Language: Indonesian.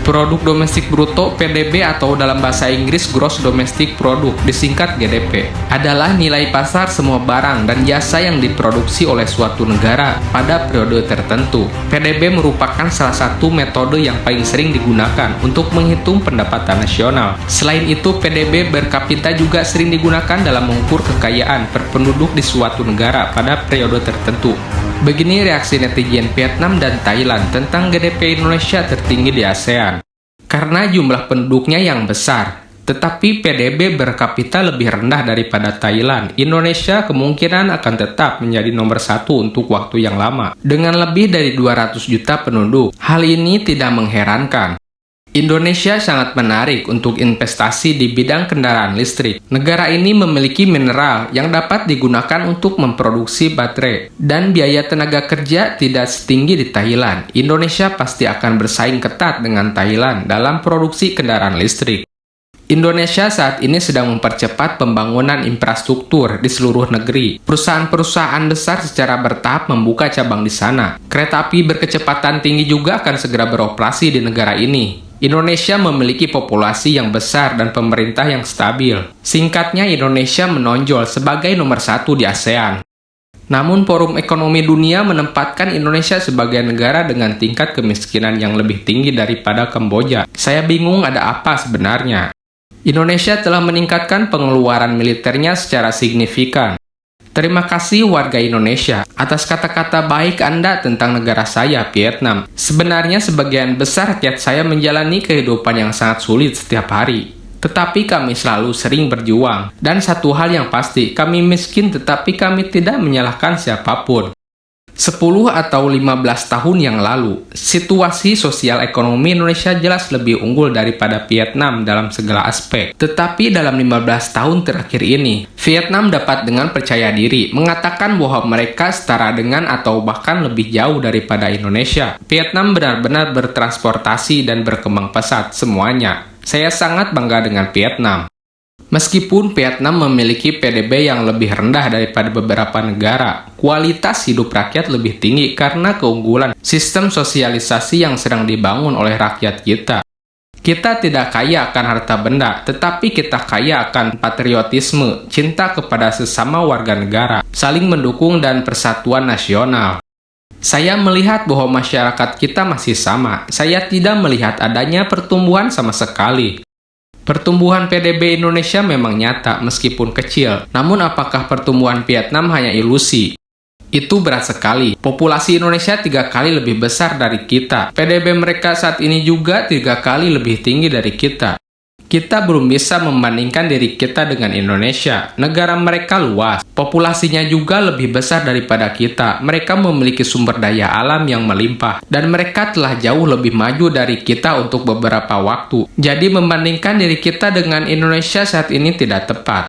Produk domestik bruto (PDB) atau dalam bahasa Inggris Gross Domestic Product disingkat GDP adalah nilai pasar semua barang dan jasa yang diproduksi oleh suatu negara pada periode tertentu. PDB merupakan salah satu metode yang paling sering digunakan untuk menghitung pendapatan nasional. Selain itu, PDB per kapita juga sering digunakan dalam mengukur kekayaan per penduduk di suatu negara pada periode tertentu. Begini reaksi netizen Vietnam dan Thailand tentang GDP Indonesia tertinggi di ASEAN. Karena jumlah penduduknya yang besar, tetapi PDB per kapita lebih rendah daripada Thailand, Indonesia kemungkinan akan tetap menjadi nomor satu untuk waktu yang lama. Dengan lebih dari 200 juta penduduk, hal ini tidak mengherankan. Indonesia sangat menarik untuk investasi di bidang kendaraan listrik. Negara ini memiliki mineral yang dapat digunakan untuk memproduksi baterai, dan biaya tenaga kerja tidak setinggi di Thailand. Indonesia pasti akan bersaing ketat dengan Thailand dalam produksi kendaraan listrik. Indonesia saat ini sedang mempercepat pembangunan infrastruktur di seluruh negeri. Perusahaan-perusahaan besar secara bertahap membuka cabang di sana. Kereta api berkecepatan tinggi juga akan segera beroperasi di negara ini. Indonesia memiliki populasi yang besar dan pemerintah yang stabil. Singkatnya, Indonesia menonjol sebagai nomor satu di ASEAN. Namun, Forum Ekonomi Dunia menempatkan Indonesia sebagai negara dengan tingkat kemiskinan yang lebih tinggi daripada Kamboja. Saya bingung ada apa sebenarnya. Indonesia telah meningkatkan pengeluaran militernya secara signifikan. Terima kasih warga Indonesia atas kata-kata baik Anda tentang negara saya, Vietnam. Sebenarnya sebagian besar rakyat saya menjalani kehidupan yang sangat sulit setiap hari. Tetapi kami selalu sering berjuang. Dan satu hal yang pasti, kami miskin tetapi kami tidak menyalahkan siapapun. 10 atau 15 tahun yang lalu, situasi sosial ekonomi Indonesia jelas lebih unggul daripada Vietnam dalam segala aspek. Tetapi dalam 15 tahun terakhir ini, Vietnam dapat dengan percaya diri mengatakan bahwa mereka setara dengan atau bahkan lebih jauh daripada Indonesia. Vietnam benar-benar bertransportasi dan berkembang pesat semuanya. Saya sangat bangga dengan Vietnam. Meskipun Vietnam memiliki PDB yang lebih rendah daripada beberapa negara, kualitas hidup rakyat lebih tinggi karena keunggulan sistem sosialisasi yang sedang dibangun oleh rakyat kita. Kita tidak kaya akan harta benda, tetapi kita kaya akan patriotisme, cinta kepada sesama warga negara, saling mendukung dan persatuan nasional. Saya melihat bahwa masyarakat kita masih sama. Saya tidak melihat adanya pertumbuhan sama sekali. Pertumbuhan PDB Indonesia memang nyata meskipun kecil, namun apakah pertumbuhan Vietnam hanya ilusi? Itu berat sekali. Populasi Indonesia 3 kali lebih besar dari kita. PDB mereka saat ini juga 3 kali lebih tinggi dari kita. Kita belum bisa membandingkan diri kita dengan Indonesia. Negara mereka luas. Populasinya juga lebih besar daripada kita. Mereka memiliki sumber daya alam yang melimpah. Dan mereka telah jauh lebih maju dari kita untuk beberapa waktu. Jadi membandingkan diri kita dengan Indonesia saat ini tidak tepat.